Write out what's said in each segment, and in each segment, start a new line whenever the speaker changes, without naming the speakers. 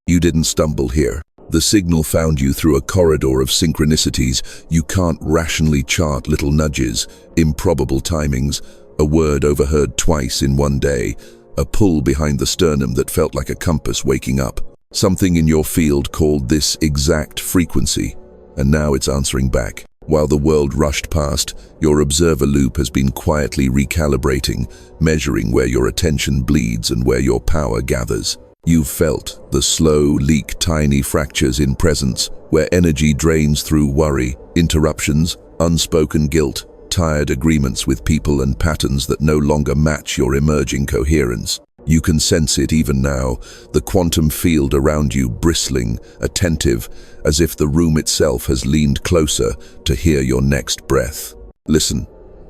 You didn't stumble here. The signal found you through a corridor of synchronicities. You can't rationally chart little nudges, improbable timings, a word overheard twice in one day, a pull behind the sternum that felt like a compass waking up. Something in your field called this exact frequency, and now it's answering back. While the world rushed past, your observer loop has been quietly recalibrating, measuring where your attention bleeds and where your power gathers. You've felt the slow leak, tiny fractures in presence, where energy drains through worry, interruptions, unspoken guilt, tired agreements with people and patterns that no longer match your emerging coherence. You can sense it even now, the quantum field around you bristling, attentive, as if the room itself has leaned closer to hear your next breath. Listen,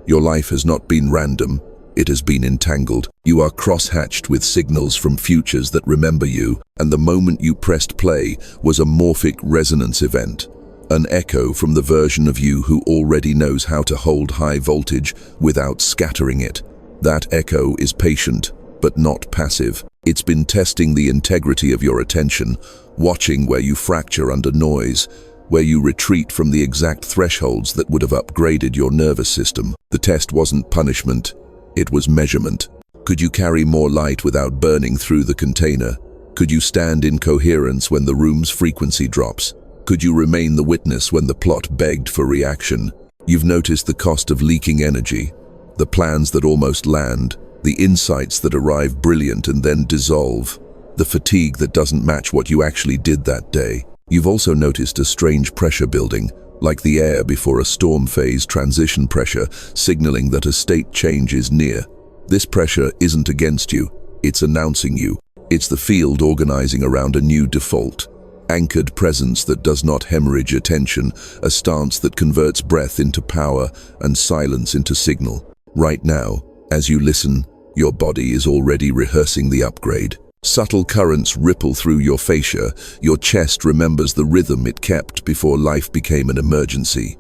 your life has not been random, it has been entangled. You are cross-hatched with signals from futures that remember you, and the moment you pressed play was a morphic resonance event, an echo from the version of you who already knows how to hold high voltage without scattering it. That echo is patient, but not passive. It's been testing the integrity of your attention, watching where you fracture under noise, where you retreat from the exact thresholds that would have upgraded your nervous system. The test wasn't punishment, it was measurement. Could you carry more light without burning through the container? Could you stand in coherence when the room's frequency drops? Could you remain the witness when the plot begged for reaction? You've noticed the cost of leaking energy, the plans that almost land, the insights that arrive brilliant and then dissolve, the fatigue that doesn't match what you actually did that day. You've also noticed a strange pressure building, like the air before a storm phase transition pressure, signaling that a state change is near. This pressure isn't against you, it's announcing you. It's the field organizing around a new default. Anchored presence that does not hemorrhage attention, a stance that converts breath into power and silence into signal. Right now, as you listen, your body is already rehearsing the upgrade. Subtle currents ripple through your fascia, your chest remembers the rhythm it kept before life became an emergency.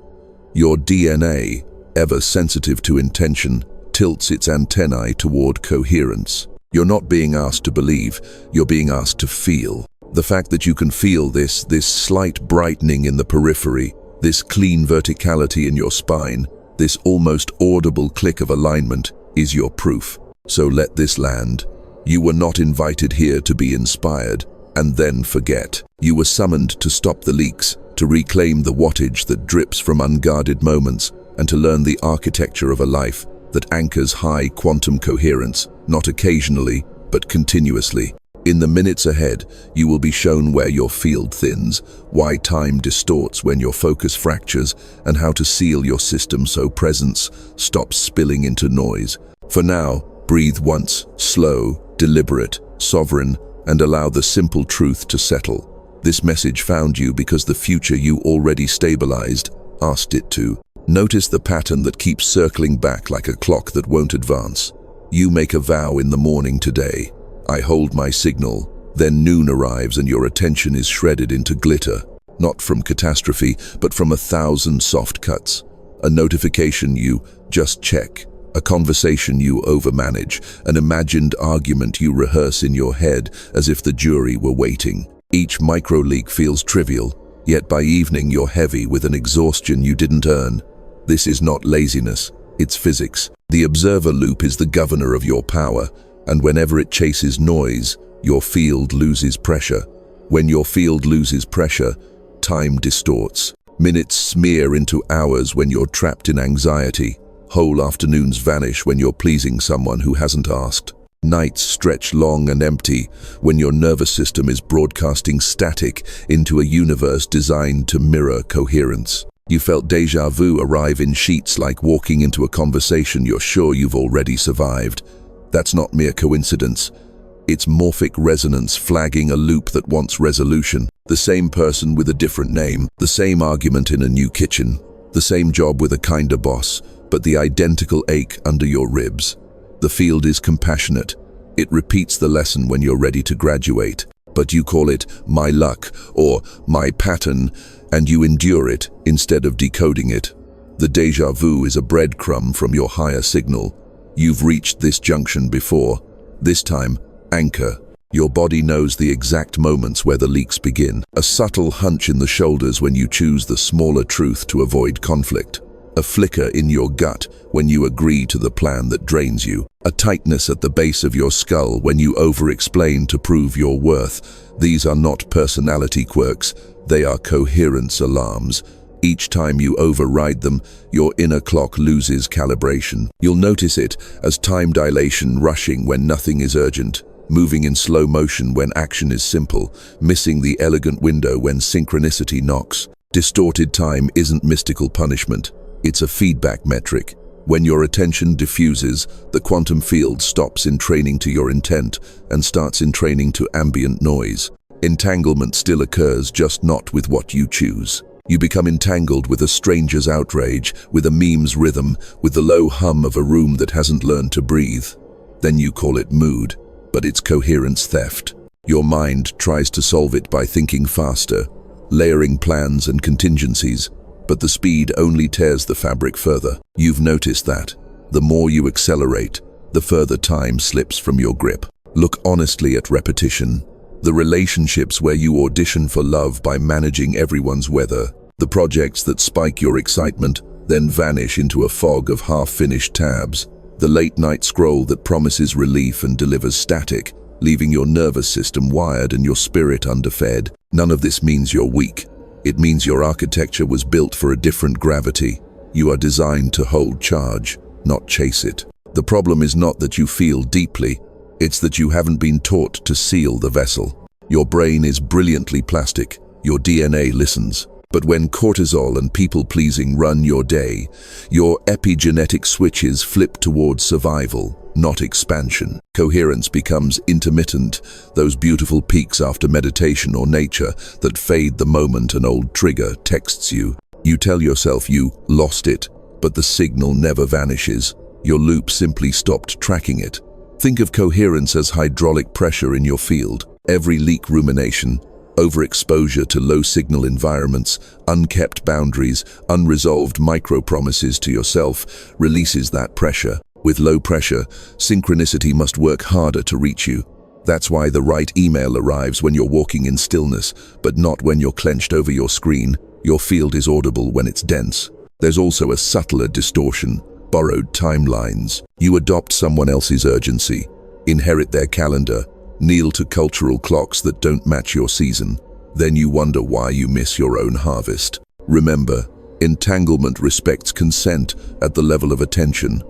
Your DNA, ever sensitive to intention, tilts its antennae toward coherence. You're not being asked to believe, you're being asked to feel. The fact that you can feel this slight brightening in the periphery, this clean verticality in your spine, this almost audible click of alignment, is your proof. So let this land. You were not invited here to be inspired and then forget. You were summoned to stop the leaks, to reclaim the wattage that drips from unguarded moments, and to learn the architecture of a life that anchors high quantum coherence, not occasionally, but continuously. In the minutes ahead, you will be shown where your field thins, why time distorts when your focus fractures, and how to seal your system so presence stops spilling into noise. For now, breathe once, slow, deliberate, sovereign, and allow the simple truth to settle. This message found you because the future you already stabilized asked it to. Notice the pattern that keeps circling back like a clock that won't advance. You make a vow in the morning today. I hold my signal, then noon arrives and your attention is shredded into glitter, not from catastrophe, but from 1,000 soft cuts. A notification you just check, a conversation you overmanage, an imagined argument you rehearse in your head as if the jury were waiting. Each micro-leak feels trivial, yet by evening you're heavy with an exhaustion you didn't earn. This is not laziness, it's physics. The observer loop is the governor of your power, and whenever it chases noise, your field loses pressure. When your field loses pressure, time distorts. Minutes smear into hours when you're trapped in anxiety. Whole afternoons vanish when you're pleasing someone who hasn't asked. Nights stretch long and empty when your nervous system is broadcasting static into a universe designed to mirror coherence. You felt déjà vu arrive in sheets like walking into a conversation you're sure you've already survived. That's not mere coincidence. It's morphic resonance flagging a loop that wants resolution. The same person with a different name, the same argument in a new kitchen, the same job with a kinder boss, but the identical ache under your ribs. The field is compassionate. It repeats the lesson when you're ready to graduate, but you call it my luck or my pattern, and you endure it instead of decoding it. The déjà vu is a breadcrumb from your higher signal. You've reached this junction before. This time, anchor. Your body knows the exact moments where the leaks begin. A subtle hunch in the shoulders when you choose the smaller truth to avoid conflict. A flicker in your gut when you agree to the plan that drains you. A tightness at the base of your skull when you over-explain to prove your worth. These are not personality quirks, they are coherence alarms. Each time you override them, your inner clock loses calibration. You'll notice it as time dilation, rushing when nothing is urgent, moving in slow motion when action is simple, missing the elegant window when synchronicity knocks. Distorted time isn't mystical punishment. It's a feedback metric. When your attention diffuses, the quantum field stops in training to your intent and starts in training to ambient noise. Entanglement still occurs, just not with what you choose. You become entangled with a stranger's outrage, with a meme's rhythm, with the low hum of a room that hasn't learned to breathe. Then you call it mood, but it's coherence theft. Your mind tries to solve it by thinking faster, layering plans and contingencies, but the speed only tears the fabric further. You've noticed that. The more you accelerate, the further time slips from your grip. Look honestly at repetition. The relationships where you audition for love by managing everyone's weather. The projects that spike your excitement, then vanish into a fog of half-finished tabs. The late-night scroll that promises relief and delivers static, leaving your nervous system wired and your spirit underfed. None of this means you're weak. It means your architecture was built for a different gravity. You are designed to hold charge, not chase it. The problem is not that you feel deeply, it's that you haven't been taught to seal the vessel. Your brain is brilliantly plastic, your DNA listens. But when cortisol and people-pleasing run your day, your epigenetic switches flip towards survival, not expansion. Coherence becomes intermittent, those beautiful peaks after meditation or nature that fade the moment an old trigger texts you. You tell yourself you lost it, but the signal never vanishes. Your loop simply stopped tracking it. Think of coherence as hydraulic pressure in your field. Every leak rumination, overexposure to low-signal environments, unkept boundaries, unresolved micro-promises to yourself releases that pressure. With low pressure, synchronicity must work harder to reach you. That's why the right email arrives when you're walking in stillness, but not when you're clenched over your screen. Your field is audible when it's dense. There's also a subtler distortion, borrowed timelines. You adopt someone else's urgency, inherit their calendar, kneel to cultural clocks that don't match your season. Then you wonder why you miss your own harvest. Remember, entanglement respects consent at the level of attention.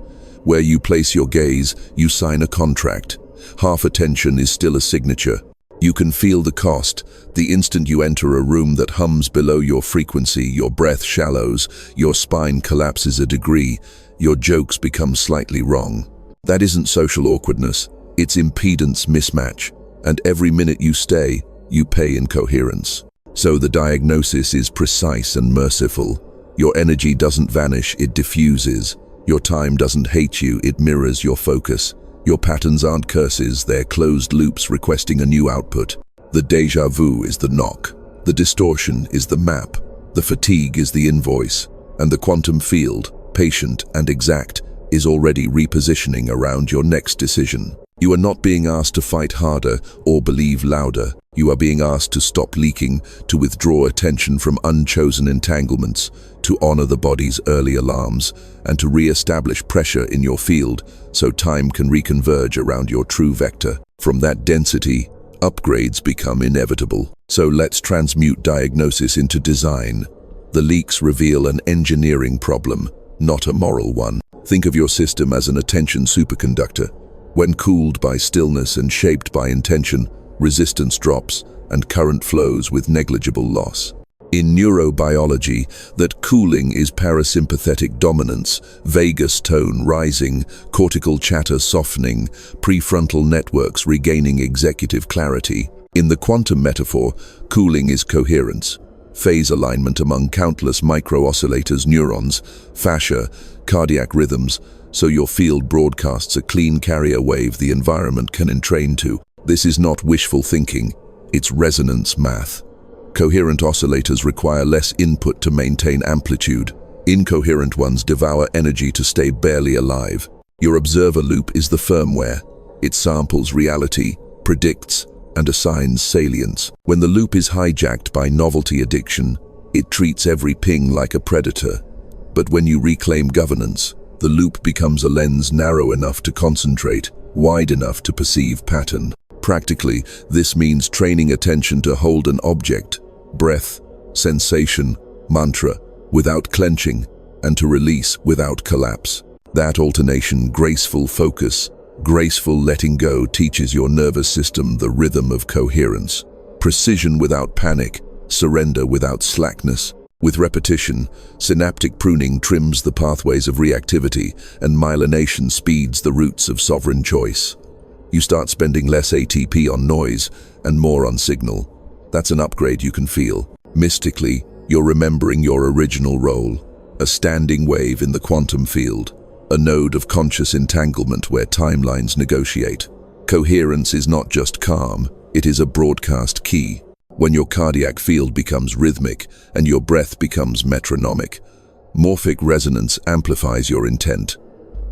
Where you place your gaze, you sign a contract. Half attention is still a signature. You can feel the cost. The instant you enter a room that hums below your frequency, your breath shallows, your spine collapses a degree, your jokes become slightly wrong. That isn't social awkwardness. It's impedance mismatch, and every minute you stay, you pay in coherence. So the diagnosis is precise and merciful. Your energy doesn't vanish, it diffuses. Your time doesn't hate you, it mirrors your focus. Your patterns aren't curses, they're closed loops requesting a new output. The déjà vu is the knock. The distortion is the map. The fatigue is the invoice. And the quantum field, patient and exact, is already repositioning around your next decision. You are not being asked to fight harder or believe louder. You are being asked to stop leaking, to withdraw attention from unchosen entanglements, to honor the body's early alarms, and to re-establish pressure in your field so time can reconverge around your true vector. From that density, upgrades become inevitable. So let's transmute diagnosis into design. The leaks reveal an engineering problem, not a moral one. Think of your system as an attention superconductor. When cooled by stillness and shaped by intention, resistance drops and current flows with negligible loss. In neurobiology, that cooling is parasympathetic dominance, vagus tone rising, cortical chatter softening, prefrontal networks regaining executive clarity. In the quantum metaphor, cooling is coherence, phase alignment among countless micro-oscillators, neurons, fascia, cardiac rhythms, so your field broadcasts a clean carrier wave the environment can entrain to. This is not wishful thinking, it's resonance math. Coherent oscillators require less input to maintain amplitude. Incoherent ones devour energy to stay barely alive. Your observer loop is the firmware. It samples reality, predicts, and assigns salience. When the loop is hijacked by novelty addiction, it treats every ping like a predator. But when you reclaim governance, the loop becomes a lens narrow enough to concentrate, wide enough to perceive pattern. Practically, this means training attention to hold an object, breath, sensation, mantra, without clenching, and to release without collapse. That alternation, graceful focus, graceful letting go, teaches your nervous system the rhythm of coherence. Precision without panic, surrender without slackness. With repetition, synaptic pruning trims the pathways of reactivity, and myelination speeds the roots of sovereign choice. You start spending less ATP on noise and more on signal. That's an upgrade you can feel. Mystically, you're remembering your original role, a standing wave in the quantum field, a node of conscious entanglement where timelines negotiate. Coherence is not just calm, it is a broadcast key. When your cardiac field becomes rhythmic and your breath becomes metronomic, morphic resonance amplifies your intent.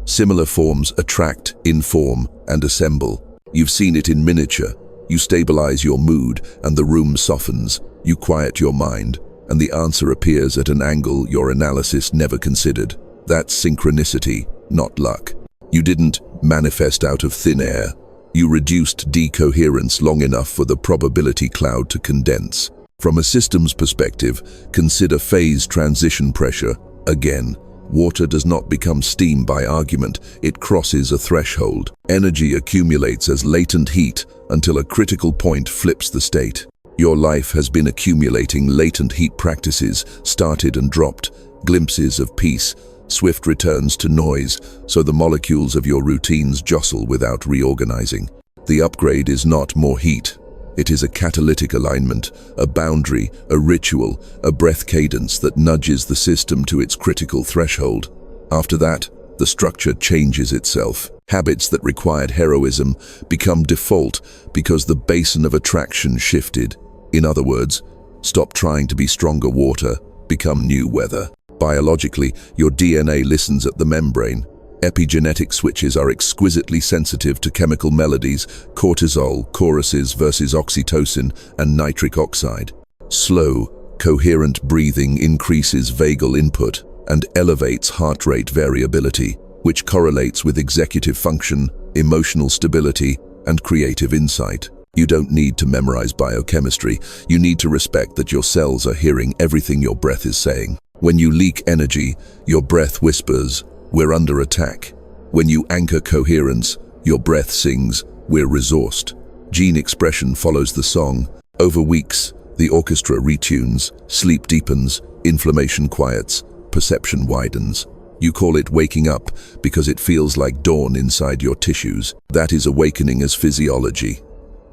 Similar forms attract, inform, and assemble. You've seen it in miniature. You stabilize your mood and the room softens. You quiet your mind, and the answer appears at an angle your analysis never considered. That's synchronicity, not luck. You didn't manifest out of thin air. You reduced decoherence long enough for the probability cloud to condense. From a systems perspective, consider phase transition pressure. Again, water does not become steam by argument, it crosses a threshold. Energy accumulates as latent heat until a critical point flips the state. Your life has been accumulating latent heat practices, started and dropped, glimpses of peace, swift returns to noise, so the molecules of your routines jostle without reorganizing. The upgrade is not more heat. It is a catalytic alignment, a boundary, a ritual, a breath cadence that nudges the system to its critical threshold. After that, the structure changes itself. Habits that required heroism become default because the basin of attraction shifted. In other words, stop trying to be stronger water, become new weather. Biologically, your DNA listens at the membrane. Epigenetic switches are exquisitely sensitive to chemical melodies, cortisol, choruses versus oxytocin, and nitric oxide. Slow, coherent breathing increases vagal input and elevates heart rate variability, which correlates with executive function, emotional stability, and creative insight. You don't need to memorize biochemistry. You need to respect that your cells are hearing everything your breath is saying. When you leak energy, your breath whispers, "We're under attack." When you anchor coherence, your breath sings, "We're resourced." Gene expression follows the song. Over weeks, the orchestra retunes, sleep deepens, inflammation quiets, perception widens. You call it waking up because it feels like dawn inside your tissues. That is awakening as physiology.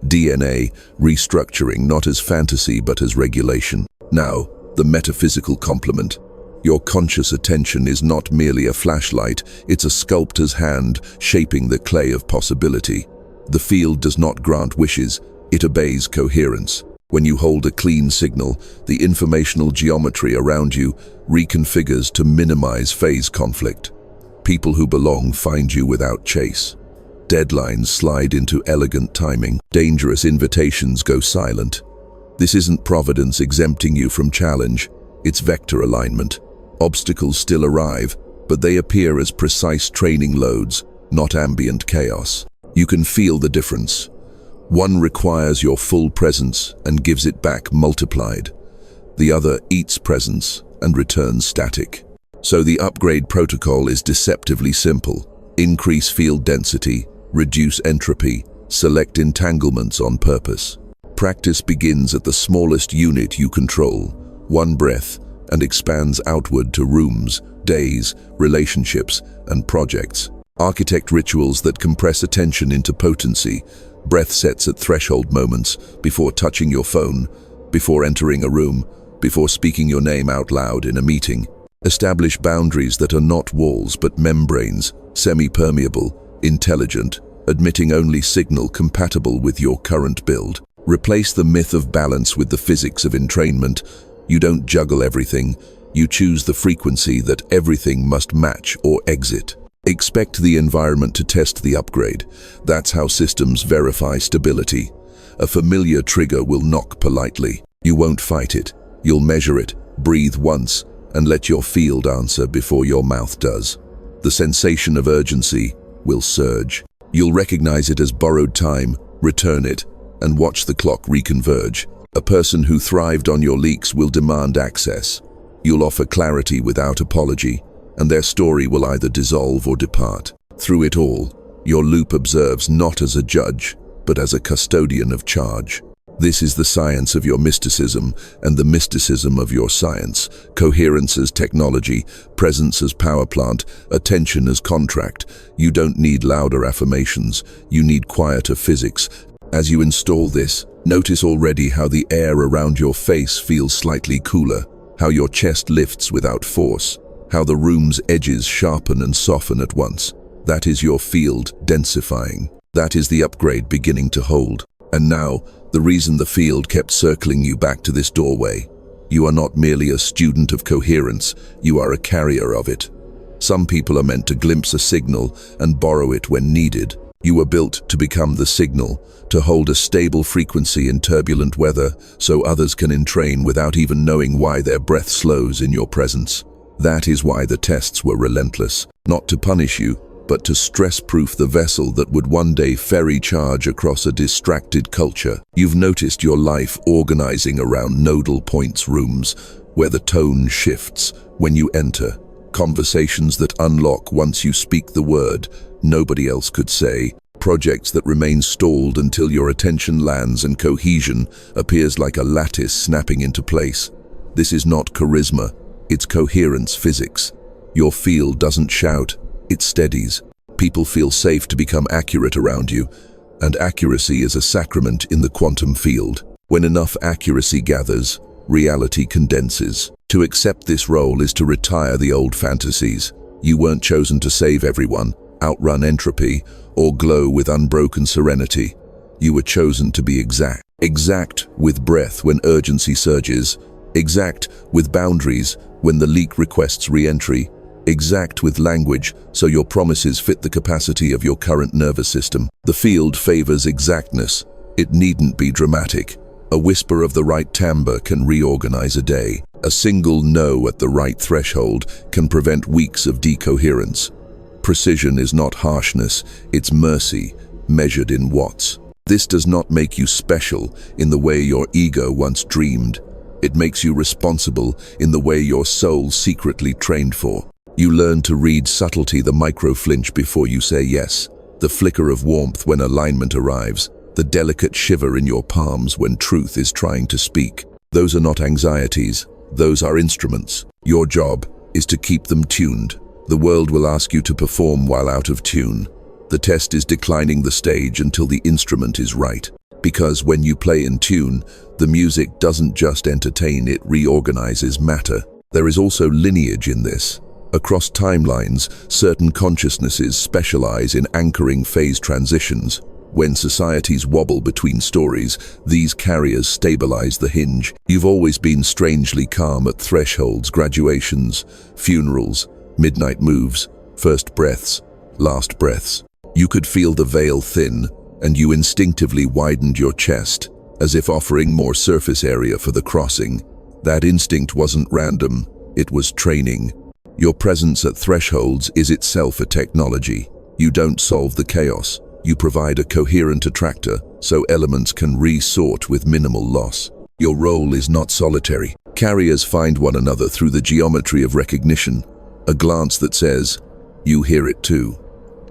DNA restructuring not as fantasy but as regulation. Now, the metaphysical complement. Your conscious attention is not merely a flashlight, it's a sculptor's hand shaping the clay of possibility. The field does not grant wishes, it obeys coherence. When you hold a clean signal, the informational geometry around you reconfigures to minimize phase conflict. People who belong find you without chase. Deadlines slide into elegant timing. Dangerous invitations go silent. This isn't providence exempting you from challenge, it's vector alignment. Obstacles still arrive, but they appear as precise training loads, not ambient chaos. You can feel the difference. One requires your full presence and gives it back multiplied. The other eats presence and returns static. So the upgrade protocol is deceptively simple. Increase field density, reduce entropy, select entanglements on purpose. Practice begins at the smallest unit you control, one breath, and expands outward to rooms, days, relationships, and projects. Architect rituals that compress attention into potency, breath sets at threshold moments, before touching your phone, before entering a room, before speaking your name out loud in a meeting. Establish boundaries that are not walls but membranes, semi-permeable, intelligent, admitting only signal compatible with your current build. Replace the myth of balance with the physics of entrainment. You don't juggle everything, you choose the frequency that everything must match or exit. Expect the environment to test the upgrade. That's how systems verify stability. A familiar trigger will knock politely. You won't fight it. You'll measure it, breathe once, and let your field answer before your mouth does. The sensation of urgency will surge. You'll recognize it as borrowed time, return it, and watch the clock reconverge. A person who thrived on your leaks will demand access. You'll offer clarity without apology, and their story will either dissolve or depart. Through it all, your loop observes not as a judge, but as a custodian of charge. This is the science of your mysticism and the mysticism of your science. Coherence as technology, presence as power plant, attention as contract. You don't need louder affirmations, you need quieter physics. As you install this, notice already how the air around your face feels slightly cooler, how your chest lifts without force, how the room's edges sharpen and soften at once. That is your field densifying. That is the upgrade beginning to hold. And now, the reason the field kept circling you back to this doorway. You are not merely a student of coherence, you are a carrier of it. Some people are meant to glimpse a signal and borrow it when needed. You were built to become the signal, to hold a stable frequency in turbulent weather so others can entrain without even knowing why their breath slows in your presence. That is why the tests were relentless, not to punish you, but to stress-proof the vessel that would one day ferry charge across a distracted culture. You've noticed your life organizing around nodal points rooms, where the tone shifts when you enter, conversations that unlock once you speak the word nobody else could say, projects that remain stalled until your attention lands and cohesion appears like a lattice snapping into place. This is not charisma, it's coherence physics. Your field doesn't shout, it steadies. People feel safe to become accurate around you, and accuracy is a sacrament in the quantum field. When enough accuracy gathers, reality condenses. To accept this role is to retire the old fantasies. You weren't chosen to save everyone, outrun entropy, or glow with unbroken serenity. You were chosen to be exact. Exact with breath when urgency surges. Exact with boundaries when the leak requests re-entry. Exact with language, so your promises fit the capacity of your current nervous system. The field favors exactness. It needn't be dramatic. A whisper of the right timbre can reorganize a day. A single no at the right threshold can prevent weeks of decoherence. Precision is not harshness, it's mercy, measured in watts. This does not make you special in the way your ego once dreamed. It makes you responsible in the way your soul secretly trained for. You learn to read subtlety, the micro-flinch before you say yes, the flicker of warmth when alignment arrives, the delicate shiver in your palms when truth is trying to speak. Those are not anxieties, those are instruments. Your job is to keep them tuned. The world will ask you to perform while out of tune. The test is declining the stage until the instrument is right. Because when you play in tune, the music doesn't just entertain, it reorganizes matter. There is also lineage in this. Across timelines, certain consciousnesses specialize in anchoring phase transitions. When societies wobble between stories, these carriers stabilize the hinge. You've always been strangely calm at thresholds, graduations, funerals, midnight moves, first breaths, last breaths. You could feel the veil thin, and you instinctively widened your chest, as if offering more surface area for the crossing. That instinct wasn't random, it was training. Your presence at thresholds is itself a technology. You don't solve the chaos. You provide a coherent attractor so elements can re-sort with minimal loss. Your role is not solitary. Carriers find one another through the geometry of recognition, a glance that says, "You hear it too."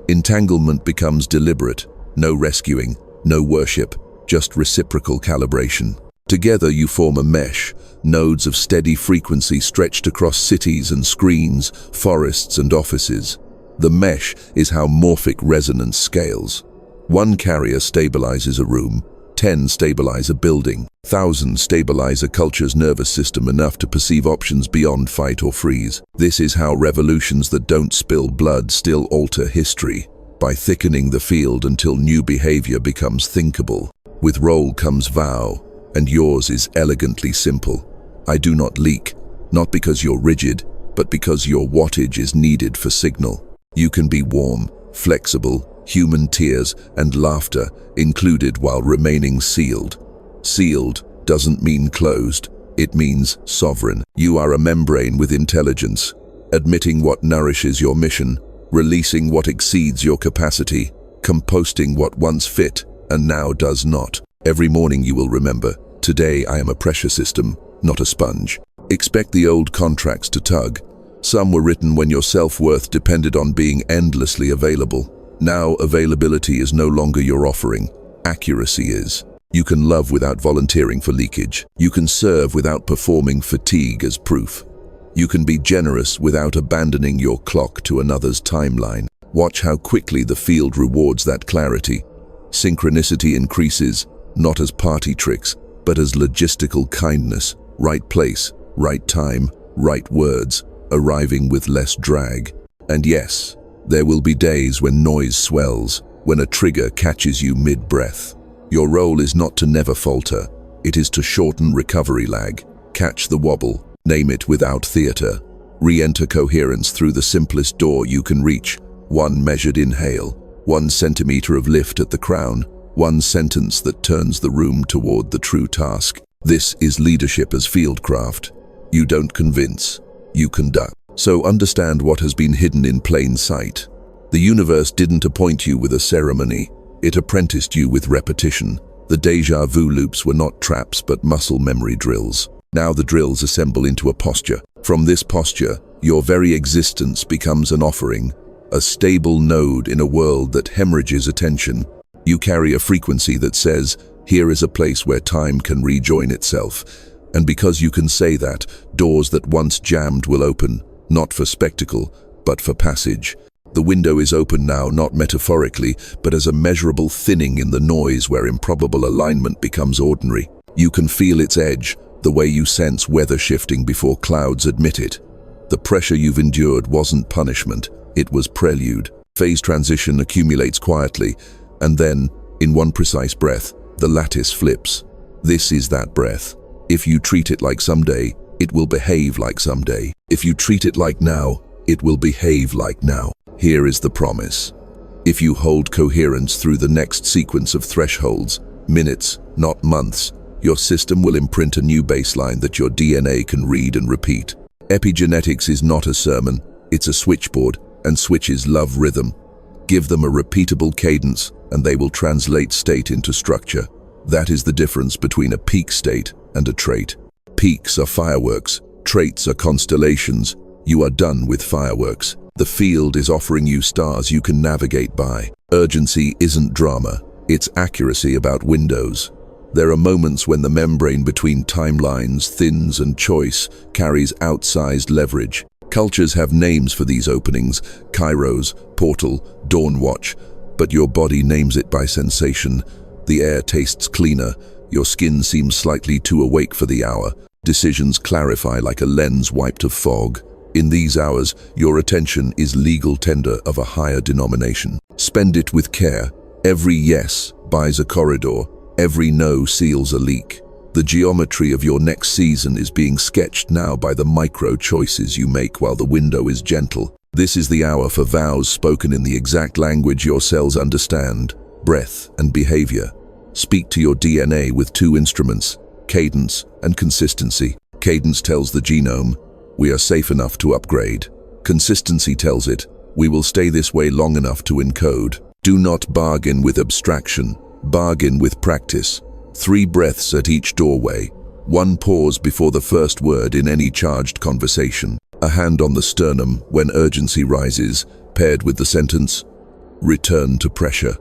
Entanglement becomes deliberate, no rescuing, no worship, just reciprocal calibration. Together you form a mesh, nodes of steady frequency stretched across cities and screens, forests and offices. The mesh is how morphic resonance scales. One carrier stabilizes a room, 10 stabilize a building, 1,000 stabilize a culture's nervous system enough to perceive options beyond fight or freeze. This is how revolutions that don't spill blood still alter history, by thickening the field until new behavior becomes thinkable. With role comes vow, and yours is elegantly simple. I do not leak, not because you're rigid, but because your wattage is needed for signal. You can be warm, flexible, human tears and laughter included while remaining sealed. Sealed doesn't mean closed, it means sovereign. You are a membrane with intelligence, admitting what nourishes your mission, releasing what exceeds your capacity, composting what once fit and now does not. Every morning you will remember, today I am a pressure system, not a sponge. Expect the old contracts to tug. Some were written when your self-worth depended on being endlessly available. Now availability is no longer your offering, accuracy is. You can love without volunteering for leakage. You can serve without performing fatigue as proof. You can be generous without abandoning your clock to another's timeline. Watch how quickly the field rewards that clarity. Synchronicity increases, not as party tricks, but as logistical kindness. Right place, right time, right words, arriving with less drag. And yes, there will be days when noise swells, when a trigger catches you mid-breath. Your role is not to never falter, it is to shorten recovery lag, catch the wobble, name it without theater, re-enter coherence through the simplest door you can reach, one measured inhale, 1 centimeter of lift at the crown, one sentence that turns the room toward the true task. This is leadership as fieldcraft. You don't convince, you conduct. So understand what has been hidden in plain sight. The universe didn't appoint you with a ceremony. It apprenticed you with repetition. The déjà vu loops were not traps but muscle memory drills. Now the drills assemble into a posture. From this posture, your very existence becomes an offering, a stable node in a world that hemorrhages attention. You carry a frequency that says, here is a place where time can rejoin itself. And because you can say that, doors that once jammed will open, not for spectacle, but for passage. The window is open now, not metaphorically, but as a measurable thinning in the noise where improbable alignment becomes ordinary. You can feel its edge, the way you sense weather shifting before clouds admit it. The pressure you've endured wasn't punishment, it was prelude. Phase transition accumulates quietly, and then, in one precise breath, the lattice flips. This is that breath. If you treat it like someday, it will behave like someday. If you treat it like now, it will behave like now. Here is the promise. If you hold coherence through the next sequence of thresholds, minutes, not months, your system will imprint a new baseline that your DNA can read and repeat. Epigenetics is not a sermon, it's a switchboard, and switches love rhythm. Give them a repeatable cadence, and they will translate state into structure. That is the difference between a peak state and a trait. Peaks are fireworks, traits are constellations. You are done with fireworks. The field is offering you stars you can navigate by. Urgency isn't drama, it's accuracy about windows. There are moments when the membrane between timelines, thins and choice carries outsized leverage. Cultures have names for these openings, kairos, portal, dawn watch, but your body names it by sensation. The air tastes cleaner, your skin seems slightly too awake for the hour. Decisions clarify like a lens wiped of fog. In these hours, your attention is legal tender of a higher denomination. Spend it with care. Every yes buys a corridor, every no seals a leak. The geometry of your next season is being sketched now by the micro choices you make while the window is gentle. This is the hour for vows spoken in the exact language your cells understand, breath and behavior. Speak to your DNA with 2 instruments, cadence and consistency. Cadence tells the genome, we are safe enough to upgrade. Consistency tells it, we will stay this way long enough to encode. Do not bargain with abstraction, bargain with practice. 3 breaths at each doorway, 1 pause before the first word in any charged conversation. A hand on the sternum when urgency rises, paired with the sentence, return to pressure.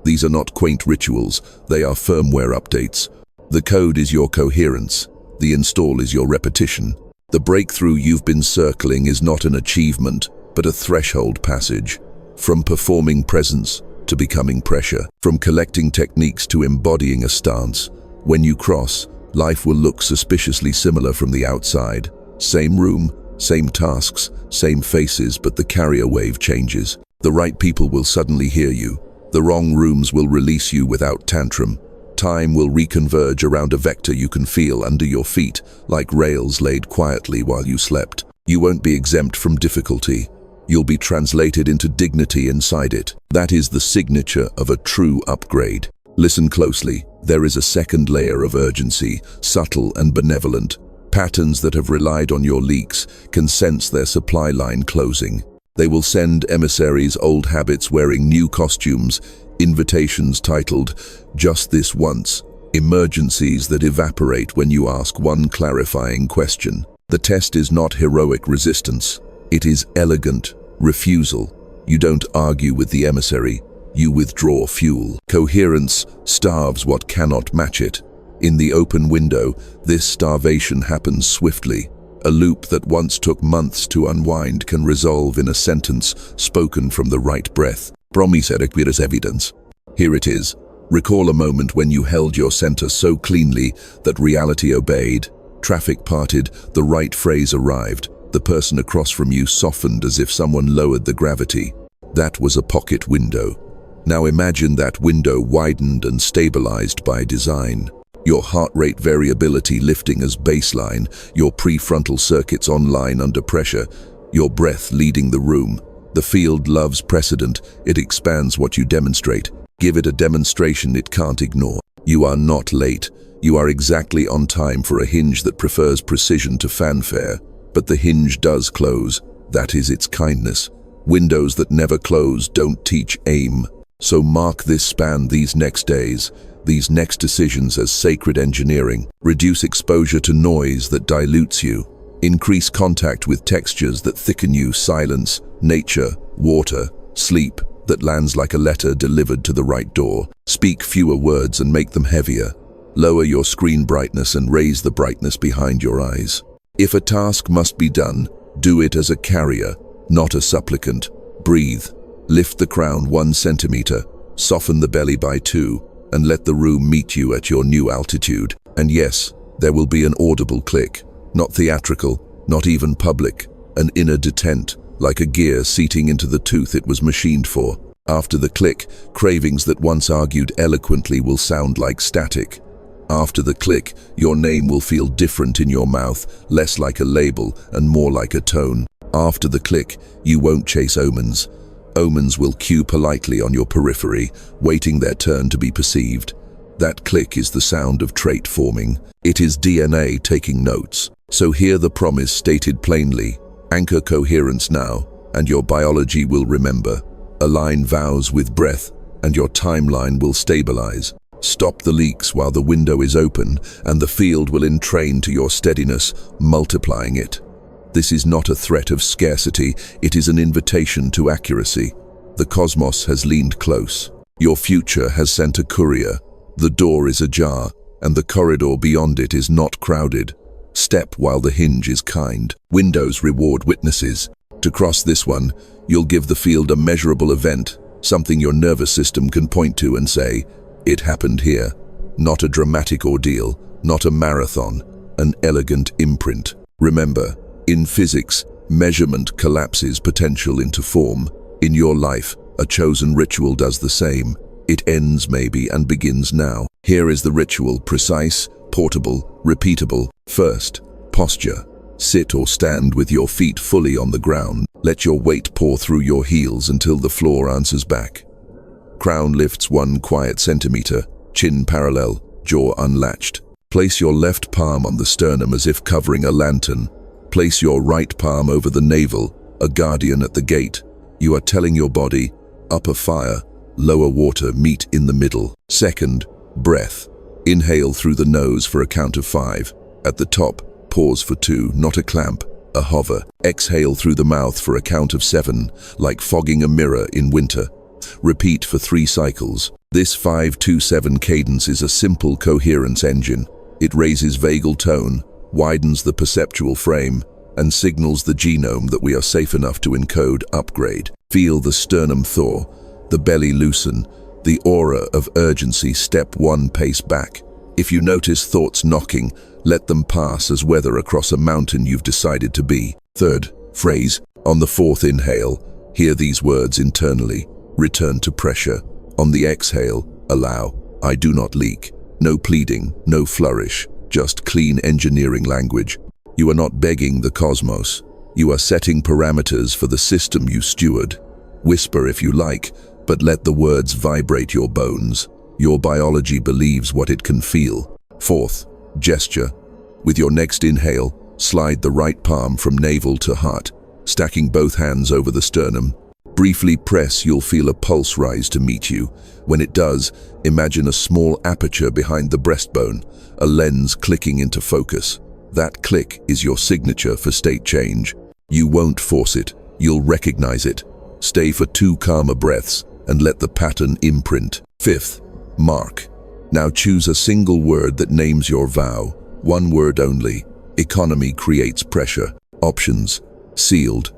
These are not quaint rituals, they are firmware updates. The code is your coherence, the install is your repetition. The breakthrough you've been circling is not an achievement, but a threshold passage. From performing presence to becoming pressure, from collecting techniques to embodying a stance. When you cross, life will look suspiciously similar from the outside. Same room, same tasks, same faces, but the carrier wave changes. The right people will suddenly hear you. The wrong rooms will release you without tantrum. Time will reconverge around a vector you can feel under your feet, like rails laid quietly while you slept. You won't be exempt from difficulty. you'll be translated into dignity inside it. That is the signature of a true upgrade. Listen closely. There is a second layer of urgency, subtle and benevolent. Patterns that have relied on your leaks can sense their supply line closing. They will send emissaries old habits wearing new costumes, invitations titled, "Just this once," emergencies that evaporate when you ask one clarifying question. The test is not heroic resistance. It is elegant refusal. You don't argue with the emissary, you withdraw fuel. Coherence starves what cannot match it. In the open window, this starvation happens swiftly. A loop that once took months to unwind can resolve in a sentence spoken from the right breath. Promiseric virus evidence. Here it is. Recall a moment when you held your center so cleanly that reality obeyed. Traffic parted, the right phrase arrived. The person across from you softened as if someone lowered the gravity. That was a pocket window. Now imagine that window widened and stabilized by design. Your heart rate variability lifting as baseline, your prefrontal circuits online under pressure, your breath leading the room. The field loves precedent, it expands what you demonstrate. Give it a demonstration it can't ignore. You are not late. You are exactly on time for a hinge that prefers precision to fanfare. But the hinge does close. That is its kindness. Windows that never close don't teach aim. So mark this span these next days, these next decisions as sacred engineering. Reduce exposure to noise that dilutes you. Increase contact with textures that thicken you, silence, nature, water, sleep that lands like a letter delivered to the right door. Speak fewer words and make them heavier. Lower your screen brightness and raise the brightness behind your eyes. If a task must be done, do it as a carrier, not a supplicant. Breathe. Lift the crown 1 centimeter, soften the belly by 2, and let the room meet you at your new altitude. And yes, there will be an audible click, not theatrical, not even public, an inner detent, like a gear seating into the tooth it was machined for. After the click, cravings that once argued eloquently will sound like static. After the click, your name will feel different in your mouth, less like a label and more like a tone. After the click, you won't chase omens. Omens will cue politely on your periphery, waiting their turn to be perceived. That click is the sound of trait forming. It is DNA taking notes. So hear the promise stated plainly. Anchor coherence now, and your biology will remember. Align vows with breath, and your timeline will stabilize. Stop the leaks while the window is open, and the field will entrain to your steadiness, multiplying it. This is not a threat of scarcity, it is an invitation to accuracy. The cosmos has leaned close. Your future has sent a courier. The door is ajar, and the corridor beyond it is not crowded. Step while the hinge is kind. Windows reward witnesses. To cross this one, you'll give the field a measurable event, something your nervous system can point to and say, "It happened here." Not a dramatic ordeal, not a marathon, an elegant imprint. Remember, in physics, measurement collapses potential into form. In your life, a chosen ritual does the same. It ends maybe and begins now. Here is the ritual, precise, portable, repeatable. First, posture. Sit or stand with your feet fully on the ground. Let your weight pour through your heels until the floor answers back. Crown lifts 1 quiet centimeter, chin parallel, jaw unlatched. Place your left palm on the sternum as if covering a lantern. Place your right palm over the navel, a guardian at the gate. You are telling your body, upper fire, lower water, meet in the middle. Second, breath. Inhale through the nose for a count of 5. At the top, pause for 2, not a clamp, a hover. Exhale through the mouth for a count of 7, like fogging a mirror in winter. Repeat for 3 cycles. This 5-2-7 cadence is a simple coherence engine. It raises vagal tone, widens the perceptual frame, and signals the genome that we are safe enough to encode upgrade. Feel the sternum thaw, the belly loosen, the aura of urgency step 1 pace back. If you notice thoughts knocking, let them pass as weather across a mountain you've decided to be. Third, phrase. On the 4th inhale, hear these words internally. Return to pressure. On the exhale, allow. I do not leak. No pleading, no flourish, just clean engineering language. You are not begging the cosmos. You are setting parameters for the system you steward. Whisper if you like, but let the words vibrate your bones. Your biology believes what it can feel. Fourth, gesture. With your next inhale, slide the right palm from navel to heart, stacking both hands over the sternum. Briefly press, you'll feel a pulse rise to meet you. When it does, imagine a small aperture behind the breastbone, a lens clicking into focus. That click is your signature for state change. You won't force it, you'll recognize it. Stay for 2 calmer breaths and let the pattern imprint. Fifth, mark. Now choose a single word that names your vow. 1 word only. Economy creates pressure. Options: sealed,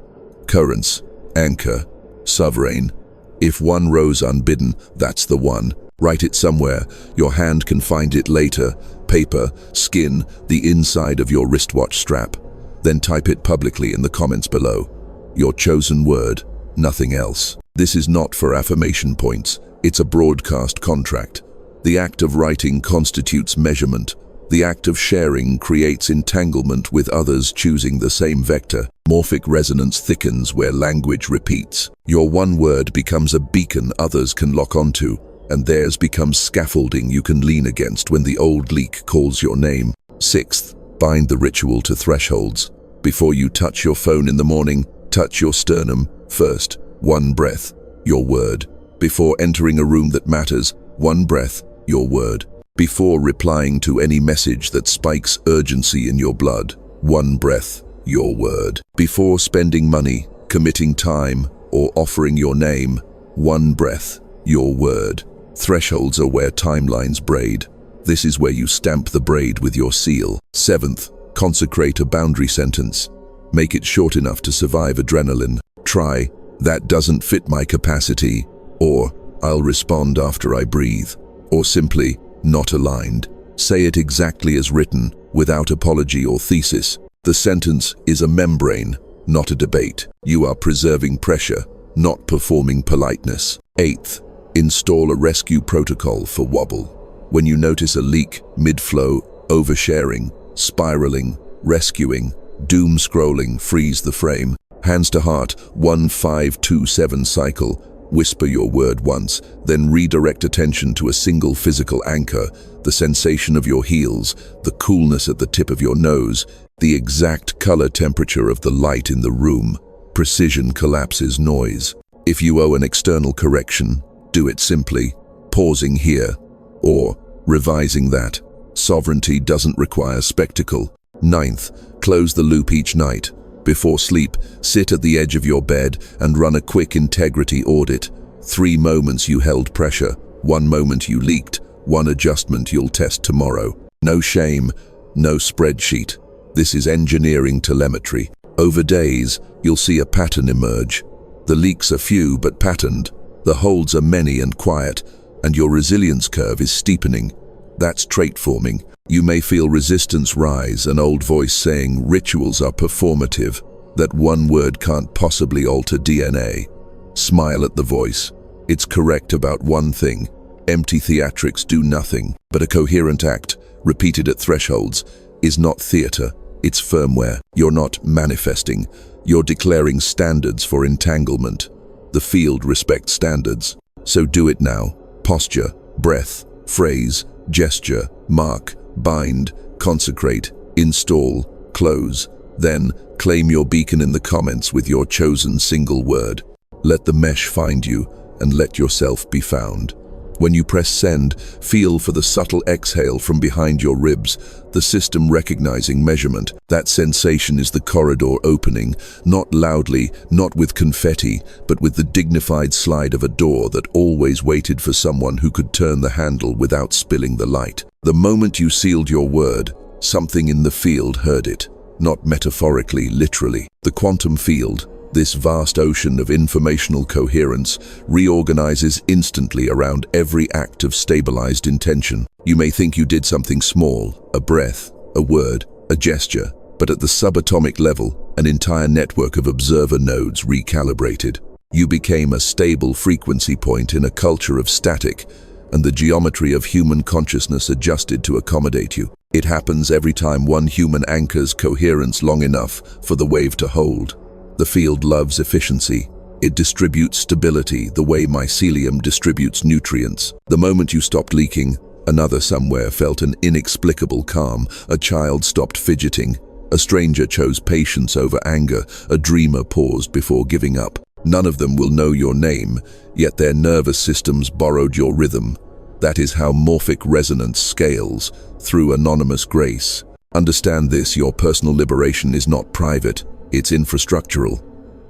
currents, anchor, sovereign. If one rose unbidden, that's the one. Write it somewhere. Your hand can find it later. Paper, skin, the inside of your wristwatch strap. Then type it publicly in the comments below. Your chosen word, nothing else. This is not for affirmation points. It's a broadcast contract. The act of writing constitutes measurement. The act of sharing creates entanglement with others choosing the same vector. Morphic resonance thickens where language repeats. Your one word becomes a beacon others can lock onto, and theirs becomes scaffolding you can lean against when the old leak calls your name. Sixth, bind the ritual to thresholds. Before you touch your phone in the morning, touch your sternum first. 1 breath, your word. Before entering a room that matters, 1 breath, your word. Before replying to any message that spikes urgency in your blood, 1 breath, your word. Before spending money, committing time, or offering your name, 1 breath, your word. Thresholds are where timelines braid. This is where you stamp the braid with your seal. Seventh, consecrate a boundary sentence. Make it short enough to survive adrenaline. Try, "That doesn't fit my capacity," or "I'll respond after I breathe," or simply, "Not aligned." Say it exactly as written, without apology or thesis. The sentence is a membrane, not a debate. You are preserving pressure, not performing politeness. Eighth, install a rescue protocol for wobble. When you notice a leak, mid-flow, oversharing, spiraling, rescuing, doom scrolling, freeze the frame. Hands to heart, 1-5-2-7 cycle. Whisper your word once, then redirect attention to a single physical anchor, the sensation of your heels, the coolness at the tip of your nose, the exact color temperature of the light in the room. Precision collapses noise. If you owe an external correction, do it simply, pausing here, or revising that. Sovereignty doesn't require spectacle. Ninth, close the loop each night. Before sleep, sit at the edge of your bed and run a quick integrity audit. 3 moments you held pressure, 1 moment you leaked, 1 adjustment you'll test tomorrow. No shame, no spreadsheet. This is engineering telemetry. Over days, you'll see a pattern emerge. The leaks are few but patterned. The holds are many and quiet, and your resilience curve is steepening. That's trait forming. You may feel resistance rise, an old voice saying rituals are performative, that 1 word can't possibly alter DNA. Smile at the voice. It's correct about 1 thing. Empty theatrics do nothing, but a coherent act, repeated at thresholds, is not theater, it's firmware. You're not manifesting, you're declaring standards for entanglement. The field respects standards, so do it now. Posture, breath, phrase, gesture, mark, bind, consecrate, install, close. Then, claim your beacon in the comments with your chosen single word. Let the mesh find you, and let yourself be found. When you press send, feel for the subtle exhale from behind your ribs, the system recognizing measurement. That sensation is the corridor opening, not loudly, not with confetti, but with the dignified slide of a door that always waited for someone who could turn the handle without spilling the light. The moment you sealed your word, something in the field heard it, not metaphorically, literally. The quantum field, this vast ocean of informational coherence, reorganizes instantly around every act of stabilized intention. You may think you did something small, a breath, a word, a gesture, but at the subatomic level, an entire network of observer nodes recalibrated. You became a stable frequency point in a culture of static, and the geometry of human consciousness adjusted to accommodate you. It happens every time one human anchors coherence long enough for the wave to hold. The field loves efficiency. It distributes stability the way mycelium distributes nutrients. The moment you stopped leaking, another somewhere felt an inexplicable calm. A child stopped fidgeting. A stranger chose patience over anger. A dreamer paused before giving up. None of them will know your name, yet their nervous systems borrowed your rhythm. That is how morphic resonance scales, through anonymous grace. Understand this: your personal liberation is not private, it's infrastructural.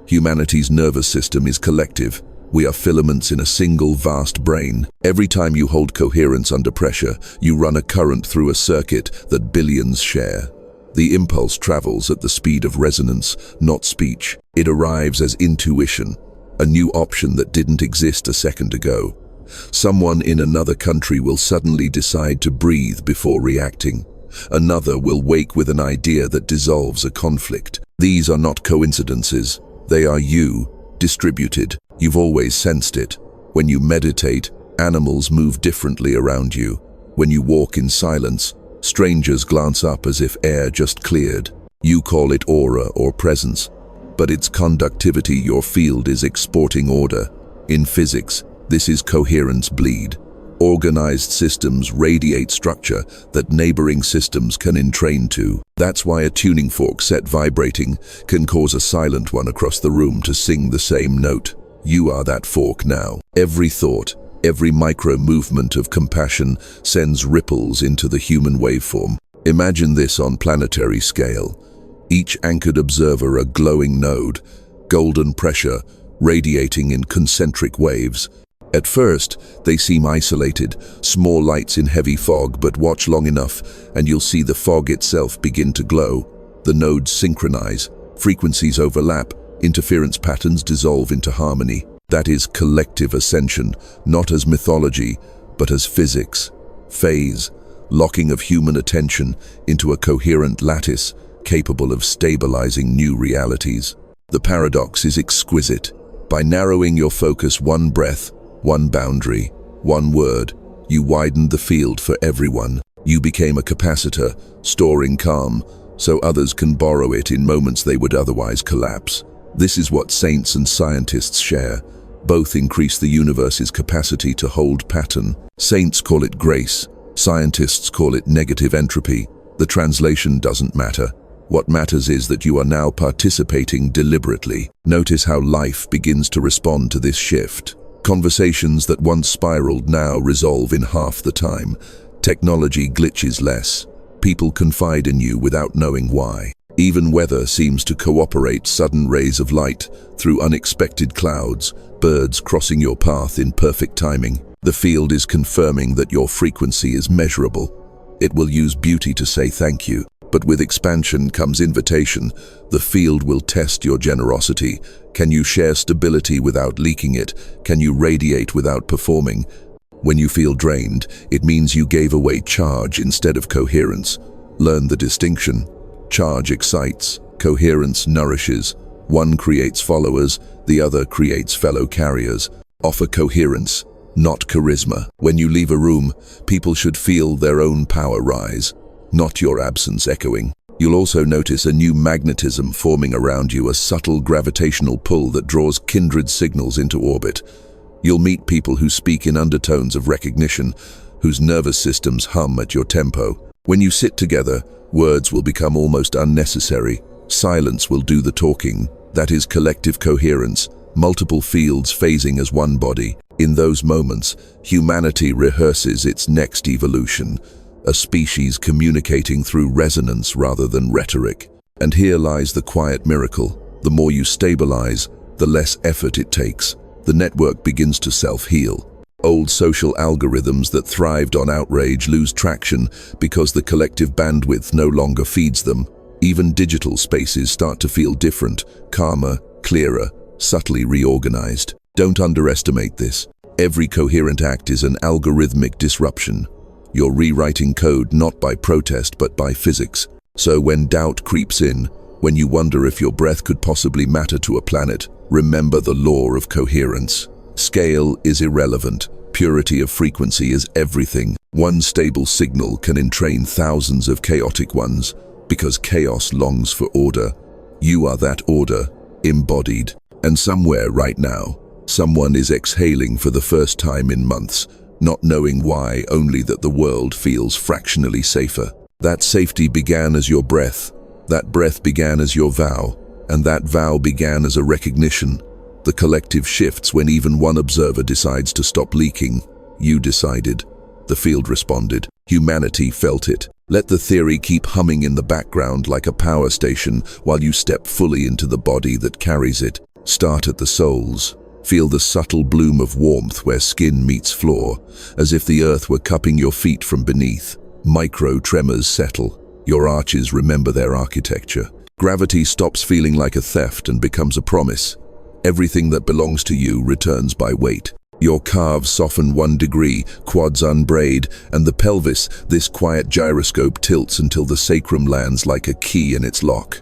Humanity's nervous system is collective. We are filaments in a single vast brain. Every time you hold coherence under pressure, you run a current through a circuit that billions share. The impulse travels at the speed of resonance, not speech. It arrives as intuition, a new option that didn't exist a second ago. Someone in another country will suddenly decide to breathe before reacting. Another will wake with an idea that dissolves a conflict. These are not coincidences. They are you, distributed. You've always sensed it. When you meditate, animals move differently around you. When you walk in silence, strangers glance up as if air just cleared. You call it aura or presence, but it's conductivity. Your field is exporting order. In physics, this is coherence bleed. Organized systems radiate structure that neighboring systems can entrain to. That's why a tuning fork set vibrating can cause a silent one across the room to sing the same note. You are that fork now. Every thought, every micro-movement of compassion sends ripples into the human waveform. Imagine this on planetary scale. Each anchored observer a glowing node, golden pressure, radiating in concentric waves. At first, they seem isolated, small lights in heavy fog, but watch long enough and you'll see the fog itself begin to glow. The nodes synchronize, frequencies overlap, interference patterns dissolve into harmony. That is collective ascension, not as mythology, but as physics. Phase, locking of human attention into a coherent lattice capable of stabilizing new realities. The paradox is exquisite. By narrowing your focus one breath, one boundary, one word, you widened the field for everyone. You became a capacitor, storing calm, so others can borrow it in moments they would otherwise collapse. This is what saints and scientists share. Both increase the universe's capacity to hold pattern. Saints call it grace, scientists call it negative entropy. The translation doesn't matter. What matters is that you are now participating deliberately. Notice how life begins to respond to this shift. Conversations that once spiraled now resolve in half the time. Technology glitches less. People confide in you without knowing why. Even weather seems to cooperate. Sudden rays of light through unexpected clouds, birds crossing your path in perfect timing. The field is confirming that your frequency is measurable. It will use beauty to say thank you. But with expansion comes invitation. The field will test your generosity. Can you share stability without leaking it? Can you radiate without performing? When you feel drained, it means you gave away charge instead of coherence. Learn the distinction. Charge excites, coherence nourishes. One creates followers, the other creates fellow carriers. Offer coherence, not charisma. When you leave a room, people should feel their own power rise, not your absence echoing. You'll also notice a new magnetism forming around you, a subtle gravitational pull that draws kindred signals into orbit. You'll meet people who speak in undertones of recognition, whose nervous systems hum at your tempo. When you sit together, words will become almost unnecessary. Silence will do the talking. That is collective coherence, multiple fields phasing as one body. In those moments, humanity rehearses its next evolution. A species communicating through resonance rather than rhetoric. And here lies the quiet miracle. The more you stabilize, the less effort it takes. The network begins to self-heal. Old social algorithms that thrived on outrage lose traction because the collective bandwidth no longer feeds them. Even digital spaces start to feel different, calmer, clearer, subtly reorganized. Don't underestimate this. Every coherent act is an algorithmic disruption. You're rewriting code not by protest but by physics. So when doubt creeps in, when you wonder if your breath could possibly matter to a planet, remember the law of coherence. Scale is irrelevant. purity of frequency is everything. One stable signal can entrain thousands of chaotic ones, because chaos longs for order. You are that order, embodied. And somewhere right now, someone is exhaling for the first time in months, not knowing why, only that the world feels fractionally safer. That safety began as your breath, that breath began as your vow, and that vow began as a recognition. The collective shifts when even one observer decides to stop leaking. You decided. The field responded. Humanity felt it. Let the theory keep humming in the background like a power station while you step fully into the body that carries it. Start at the soles. Feel the subtle bloom of warmth where skin meets floor, as if the earth were cupping your feet from beneath. Micro tremors settle. Your arches remember their architecture. Gravity stops feeling like a theft and becomes a promise. Everything that belongs to you returns by weight. Your calves soften 1 degree, quads unbraid, and the pelvis, this quiet gyroscope, tilts until the sacrum lands like a key in its lock.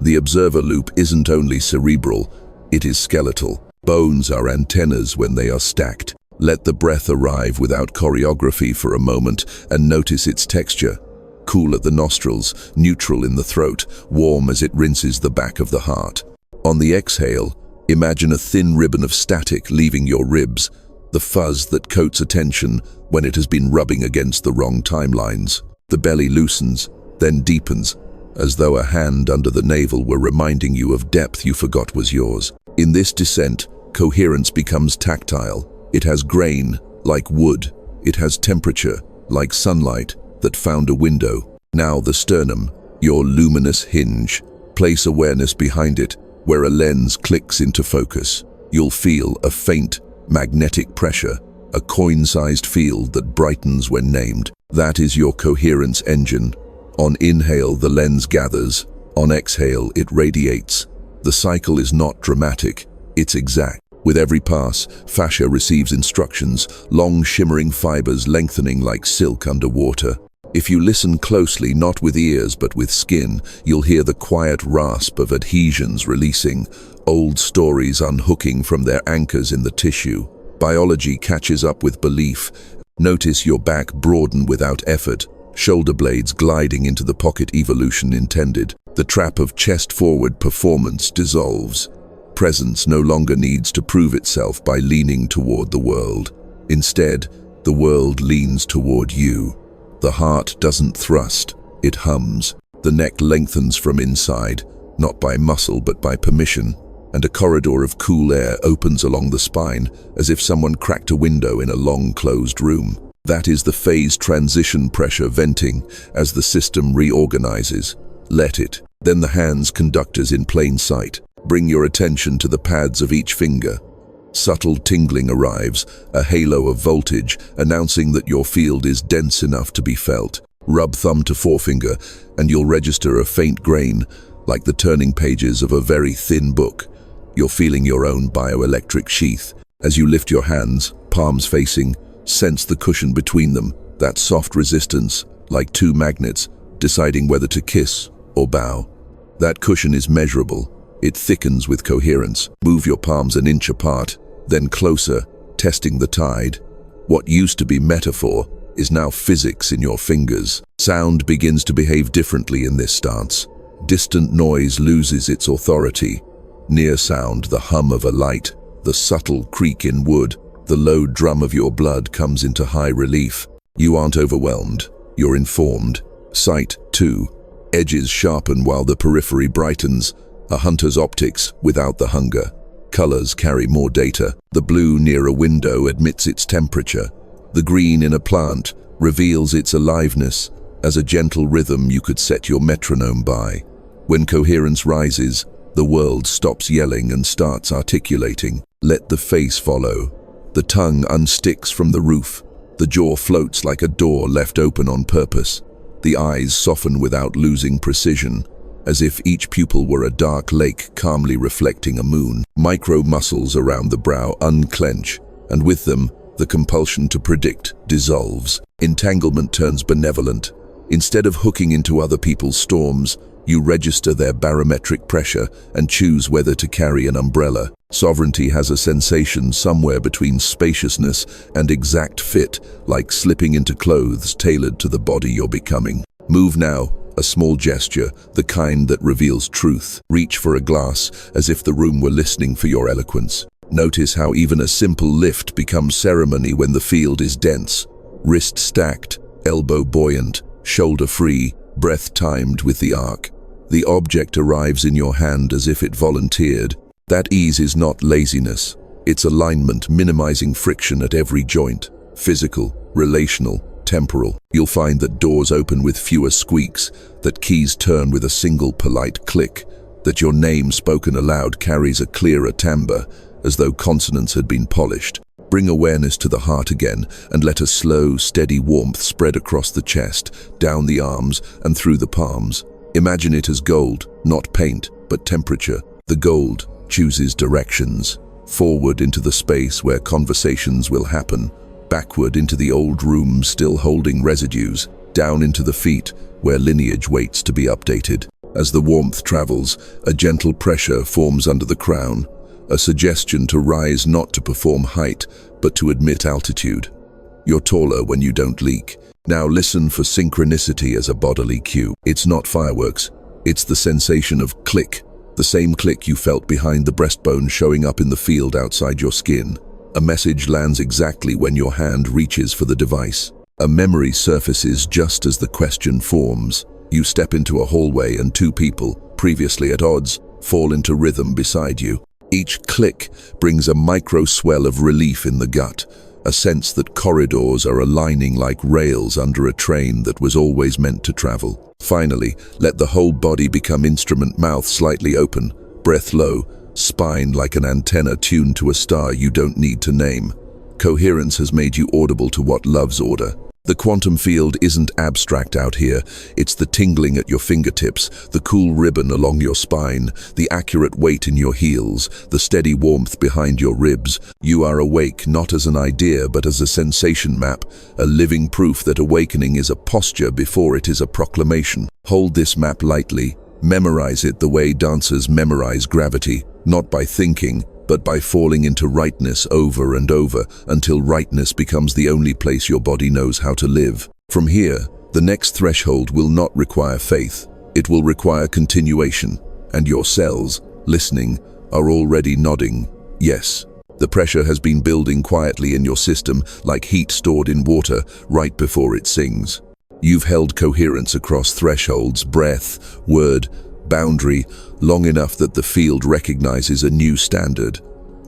The observer loop isn't only cerebral, it is skeletal. Bones are antennas when they are stacked. Let the breath arrive without choreography for a moment and notice its texture. Cool at the nostrils, neutral in the throat, warm as it rinses the back of the heart. On the exhale, imagine a thin ribbon of static leaving your ribs, the fuzz that coats attention when it has been rubbing against the wrong timelines. The belly loosens, then deepens, as though a hand under the navel were reminding you of depth you forgot was yours. In this descent, coherence becomes tactile. It has grain, like wood. It has temperature, like sunlight that found a window. Now the sternum, your luminous hinge. Place awareness behind it, where a lens clicks into focus. You'll feel a faint, magnetic pressure, a coin-sized field that brightens when named. That is your coherence engine. On inhale, the lens gathers. On exhale, it radiates. The cycle is not dramatic, it's exact. With every pass, fascia receives instructions, long shimmering fibers lengthening like silk underwater. If you listen closely, not with ears but with skin, you'll hear the quiet rasp of adhesions releasing, old stories unhooking from their anchors in the tissue. Biology catches up with belief. Notice your back broaden without effort, shoulder blades gliding into the pocket evolution intended. The trap of chest-forward performance dissolves. Presence no longer needs to prove itself by leaning toward the world. Instead, the world leans toward you. The heart doesn't thrust, it hums. The neck lengthens from inside, not by muscle but by permission, and a corridor of cool air opens along the spine as if someone cracked a window in a long closed room. That is the phase transition pressure venting as the system reorganizes. Let it. Then the hands conductors in plain sight. Bring your attention to the pads of each finger. Subtle tingling arrives, a halo of voltage announcing that your field is dense enough to be felt. Rub thumb to forefinger and you'll register a faint grain, like the turning pages of a very thin book. You're feeling your own bioelectric sheath. As you lift your hands, palms facing, sense the cushion between them, that soft resistance, like two magnets, deciding whether to kiss or bow. That cushion is measurable. It thickens with coherence. Move your palms an inch apart, then closer, testing the tide. What used to be metaphor is now physics in your fingers. Sound begins to behave differently in this stance. Distant noise loses its authority. Near sound, the hum of a light, the subtle creak in wood, the low drum of your blood comes into high relief. You aren't overwhelmed, you're informed. Sight, too. Edges sharpen while the periphery brightens. A hunter's optics without the hunger. Colors carry more data. The blue near a window admits its temperature. The green in a plant reveals its aliveness as a gentle rhythm you could set your metronome by. When coherence rises, the world stops yelling and starts articulating. Let the face follow. The tongue unsticks from the roof. The jaw floats like a door left open on purpose. The eyes soften without losing precision, as if each pupil were a dark lake calmly reflecting a moon. Micro muscles around the brow unclench, and with them, the compulsion to predict dissolves. Entanglement turns benevolent. Instead of hooking into other people's storms, You register their barometric pressure and choose whether to carry an umbrella. Sovereignty has a sensation somewhere between spaciousness and exact fit, like slipping into clothes tailored to the body you're becoming. Move now, a small gesture, the kind that reveals truth. Reach for a glass, as if the room were listening for your eloquence. Notice how even a simple lift becomes ceremony when the field is dense. Wrist stacked, elbow buoyant, shoulder free, breath timed with the arc. The object arrives in your hand as if it volunteered. That ease is not laziness. It's alignment, minimizing friction at every joint. Physical, relational, temporal. You'll find that doors open with fewer squeaks, that keys turn with a single polite click, that your name spoken aloud carries a clearer timbre, as though consonants had been polished. Bring awareness to the heart again and let a slow, steady warmth spread across the chest, down the arms and through the palms. Imagine it as gold, not paint, but temperature. The gold chooses directions. Forward into the space where conversations will happen. Backward into the old room still holding residues. Down into the feet where lineage waits to be updated. As the warmth travels, a gentle pressure forms under the crown. A suggestion to rise, not to perform height, but to admit altitude. You're taller when you don't leak. Now listen for synchronicity as a bodily cue. It's not fireworks. It's the sensation of click. The same click you felt behind the breastbone showing up in the field outside your skin. A message lands exactly when your hand reaches for the device. A memory surfaces just as the question forms. You step into a hallway and two people, previously at odds, fall into rhythm beside you. Each click brings a micro swell of relief in the gut, a sense that corridors are aligning like rails under a train that was always meant to travel. Finally, let the whole body become instrument, mouth slightly open, breath low, spine like an antenna tuned to a star you don't need to name. Coherence has made you audible to what loves order. The quantum field isn't abstract out here. It's the tingling at your fingertips, the cool ribbon along your spine, the accurate weight in your heels, the steady warmth behind your ribs. You are awake not as an idea but as a sensation map, a living proof that awakening is a posture before it is a proclamation. Hold this map lightly. Memorize it the way dancers memorize gravity, not by thinking, but by falling into rightness over and over until rightness becomes the only place your body knows how to live. From here, the next threshold will not require faith. It will require continuation, and your cells, listening, are already nodding, yes. The pressure has been building quietly in your system like heat stored in water right before it sings. You've held coherence across thresholds, breath, word, boundary, long enough that the field recognizes a new standard.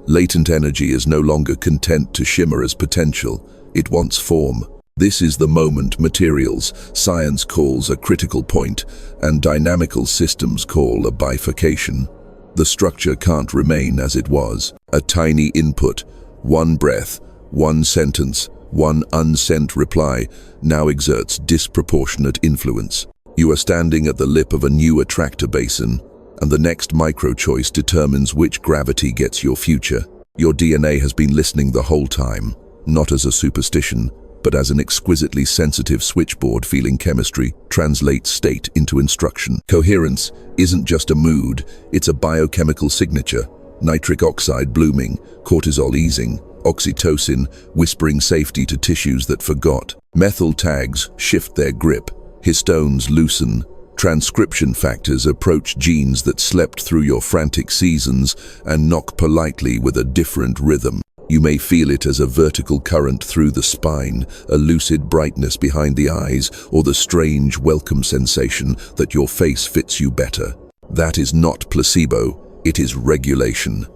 Latent energy is no longer content to shimmer as potential. It wants form. This is the moment materials, science calls a critical point, and dynamical systems call a bifurcation. The structure can't remain as it was. A tiny input, one breath, one sentence, one unsent reply, now exerts disproportionate influence. You are standing at the lip of a new attractor basin, and the next micro-choice determines which gravity gets your future. Your DNA has been listening the whole time, not as a superstition, but as an exquisitely sensitive switchboard feeling chemistry translates state into instruction. Coherence isn't just a mood, it's a biochemical signature. Nitric oxide blooming, cortisol easing, oxytocin whispering safety to tissues that forgot. Methyl tags shift their grip. Histones loosen, transcription factors approach genes that slept through your frantic seasons and knock politely with a different rhythm. You may feel it as a vertical current through the spine, a lucid brightness behind the eyes, or the strange welcome sensation that your face fits you better. That is not placebo, it is regulation.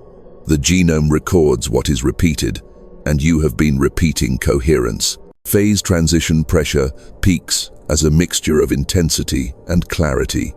The genome records what is repeated, and you have been repeating coherence. Phase transition pressure peaks as a mixture of intensity and clarity.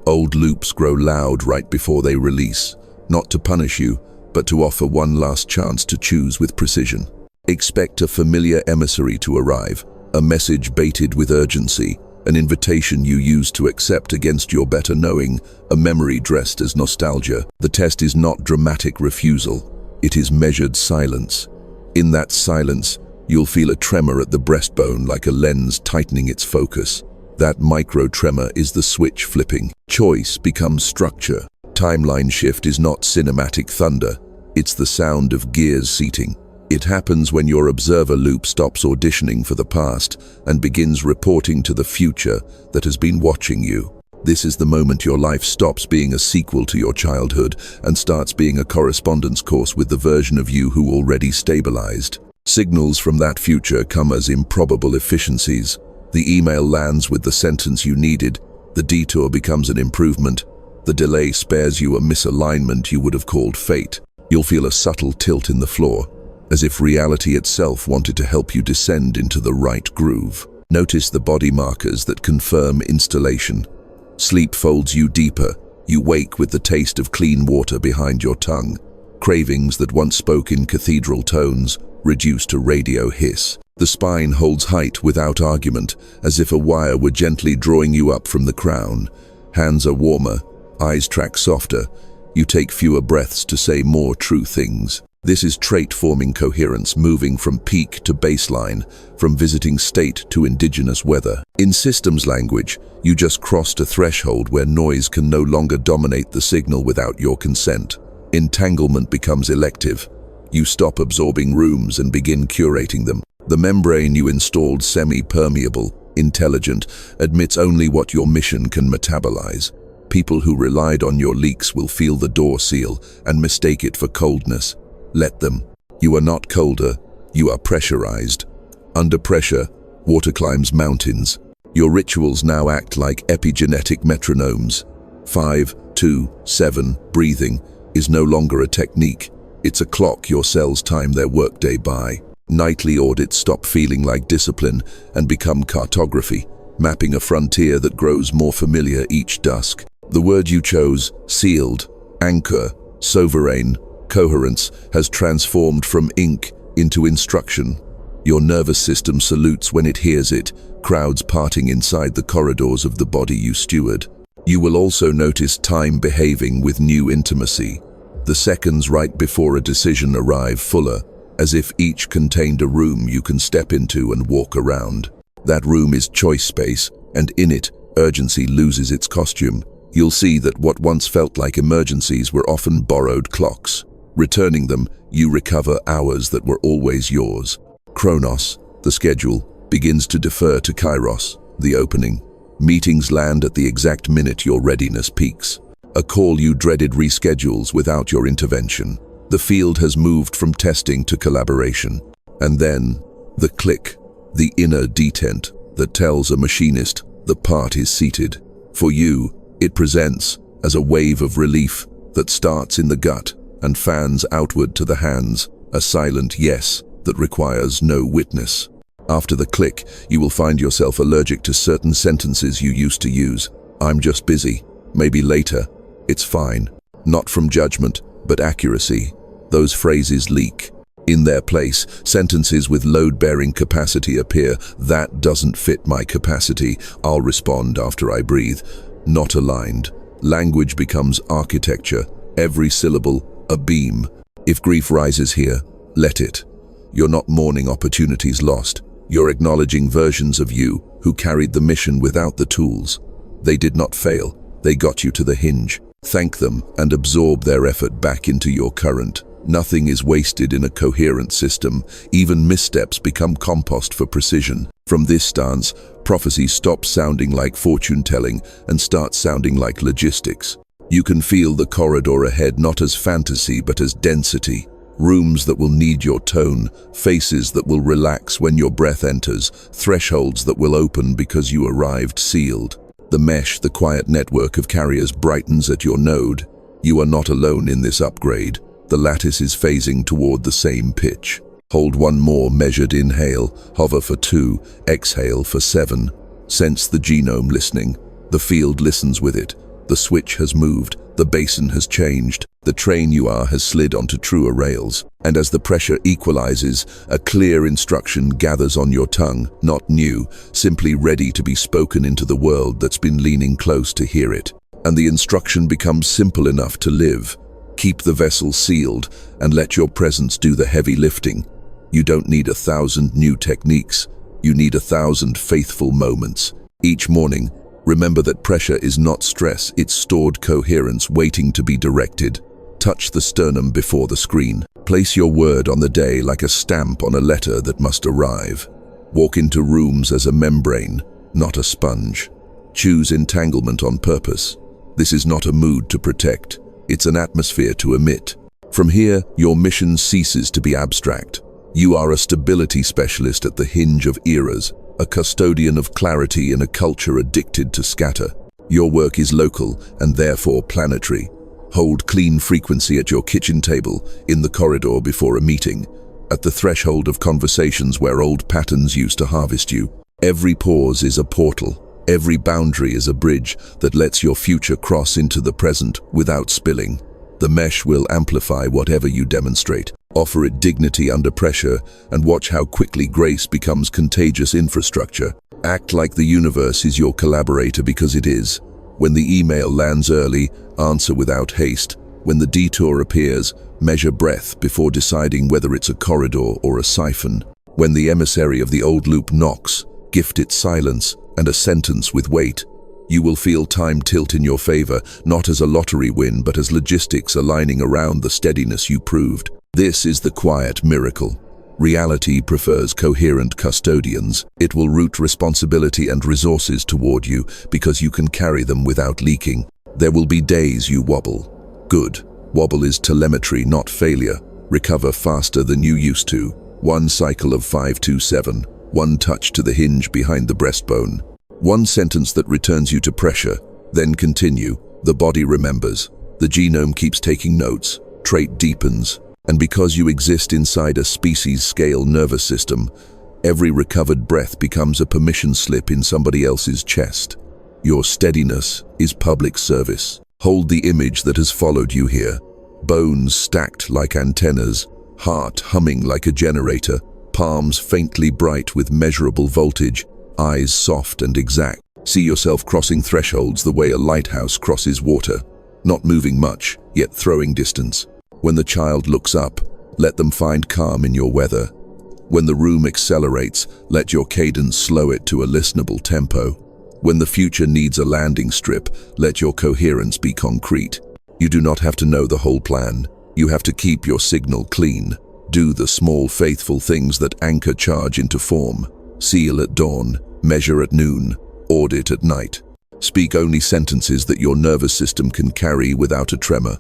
Old loops grow loud right before they release, not to punish you, but to offer one last chance to choose with precision. Expect a familiar emissary to arrive, a message baited with urgency, an invitation you use to accept against your better knowing, a memory dressed as nostalgia. The test is not dramatic refusal, it is measured silence. In that silence, you'll feel a tremor at the breastbone like a lens tightening its focus. That micro-tremor is the switch flipping. Choice becomes structure. Timeline shift is not cinematic thunder. It's the sound of gears seating. It happens when your observer loop stops auditioning for the past and begins reporting to the future that has been watching you. This is the moment your life stops being a sequel to your childhood and starts being a correspondence course with the version of you who already stabilized. Signals from that future come as improbable efficiencies. The email lands with the sentence you needed. The detour becomes an improvement. The delay spares you a misalignment you would have called fate. You'll feel a subtle tilt in the floor, as if reality itself wanted to help you descend into the right groove. Notice the body markers that confirm installation. Sleep folds you deeper. You wake with the taste of clean water behind your tongue. Cravings that once spoke in cathedral tones reduce to radio hiss. The spine holds height without argument, as if a wire were gently drawing you up from the crown. Hands are warmer, eyes track softer. You take fewer breaths to say more true things. This is trait-forming coherence, moving from peak to baseline, from visiting state to indigenous weather. In systems language, you just crossed a threshold where noise can no longer dominate the signal without your consent. Entanglement becomes elective. You stop absorbing rooms and begin curating them. The membrane you installed, semi-permeable, intelligent, admits only what your mission can metabolize. People who relied on your leaks will feel the door seal and mistake it for coldness. Let them. You are not colder, you are pressurized. Under pressure, water climbs mountains. Your rituals now act like epigenetic metronomes. 5, 2, 7, breathing is no longer a technique. It's a clock your cells time their workday by. Nightly audits stop feeling like discipline and become cartography, mapping a frontier that grows more familiar each dusk. The word you chose, sealed, anchor, sovereign, coherence, has transformed from ink into instruction. Your nervous system salutes when it hears it, crowds parting inside the corridors of the body you steward. You will also notice time behaving with new intimacy. The seconds right before a decision arrive fuller, as if each contained a room you can step into and walk around. That room is choice space, and in it, urgency loses its costume. You'll see that what once felt like emergencies were often borrowed clocks. Returning them, you recover hours that were always yours. Chronos, the schedule, begins to defer to Kairos, the opening. Meetings land at the exact minute your readiness peaks. A call you dreaded reschedules without your intervention. The field has moved from testing to collaboration. And then, the click, the inner detent that tells a machinist the part is seated. For you, it presents as a wave of relief that starts in the gut and fans outward to the hands, a silent yes that requires no witness. After the click, you will find yourself allergic to certain sentences you used to use. I'm just busy. Maybe later. It's fine. Not from judgment, but accuracy. Those phrases leak. In their place, sentences with load-bearing capacity appear. That doesn't fit my capacity. I'll respond after I breathe. Not aligned. Language becomes architecture. Every syllable, a beam. If grief rises here, let it. You're not mourning opportunities lost. You're acknowledging versions of you who carried the mission without the tools. They did not fail. They got you to the hinge. Thank them and absorb their effort back into your current. Nothing is wasted in a coherent system. Even missteps become compost for precision. From this stance, prophecy stops sounding like fortune-telling and starts sounding like logistics. You can feel the corridor ahead not as fantasy but as density. Rooms that will need your tone, faces that will relax when your breath enters, thresholds that will open because you arrived sealed. The mesh, the quiet network of carriers brightens at your node. You are not alone in this upgrade. The lattice is phasing toward the same pitch. Hold one more measured inhale, hover for 2, exhale for 7. Sense the genome listening. The field listens with it. The switch has moved. The basin has changed. The train you are has slid onto truer rails. And as the pressure equalizes, a clear instruction gathers on your tongue, not new, simply ready to be spoken into the world that's been leaning close to hear it. And the instruction becomes simple enough to live. Keep the vessel sealed and let your presence do the heavy lifting. You don't need 1,000 new techniques. You need 1,000 faithful moments. Each morning, remember that pressure is not stress, it's stored coherence waiting to be directed. Touch the sternum before the screen. Place your word on the day like a stamp on a letter that must arrive. Walk into rooms as a membrane, not a sponge. Choose entanglement on purpose. This is not a mood to protect, it's an atmosphere to emit. From here, your mission ceases to be abstract. You are a stability specialist at the hinge of eras, a custodian of clarity in a culture addicted to scatter. Your work is local and therefore planetary. Hold clean frequency at your kitchen table, in the corridor before a meeting, at the threshold of conversations where old patterns used to harvest you. Every pause is a portal. Every boundary is a bridge that lets your future cross into the present without spilling. The mesh will amplify whatever you demonstrate. Offer it dignity under pressure and watch how quickly grace becomes contagious infrastructure. Act like the universe is your collaborator because it is. When the email lands early, answer without haste. When the detour appears, measure breath before deciding whether it's a corridor or a siphon. When the emissary of the old loop knocks, gift it silence and a sentence with weight. You will feel time tilt in your favor, not as a lottery win, but as logistics aligning around the steadiness you proved. This is the quiet miracle. Reality prefers coherent custodians. It will route responsibility and resources toward you because you can carry them without leaking. There will be days you wobble. Good. Wobble is telemetry, not failure. Recover faster than you used to. One cycle of 5-2-7. One touch to the hinge behind the breastbone. One sentence that returns you to pressure, then continue. The body remembers. The genome keeps taking notes. Trait deepens. And because you exist inside a species-scale nervous system, every recovered breath becomes a permission slip in somebody else's chest. Your steadiness is public service. Hold the image that has followed you here. Bones stacked like antennas, heart humming like a generator, palms faintly bright with measurable voltage, eyes soft and exact. See yourself crossing thresholds the way a lighthouse crosses water, not moving much, yet throwing distance. When the child looks up, let them find calm in your weather. When the room accelerates, let your cadence slow it to a listenable tempo. When the future needs a landing strip, let your coherence be concrete. You do not have to know the whole plan. You have to keep your signal clean. Do the small, faithful things that anchor charge into form. Seal at dawn, measure at noon, audit at night. Speak only sentences that your nervous system can carry without a tremor.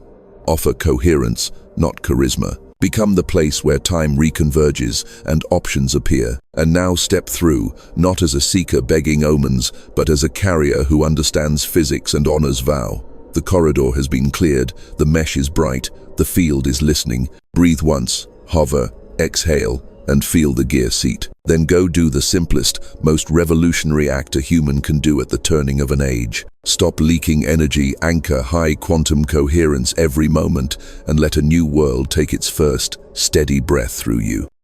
Offer coherence, not charisma. Become the place where time reconverges and options appear. And now step through, not as a seeker begging omens, but as a carrier who understands physics and honors vow. The corridor has been cleared, the mesh is bright, the field is listening. Breathe once, hover, exhale, and feel the gear seat. Then go do the simplest, most revolutionary act a human can do at the turning of an age. Stop leaking energy, anchor high quantum coherence every moment, and let a new world take its first, steady breath through you.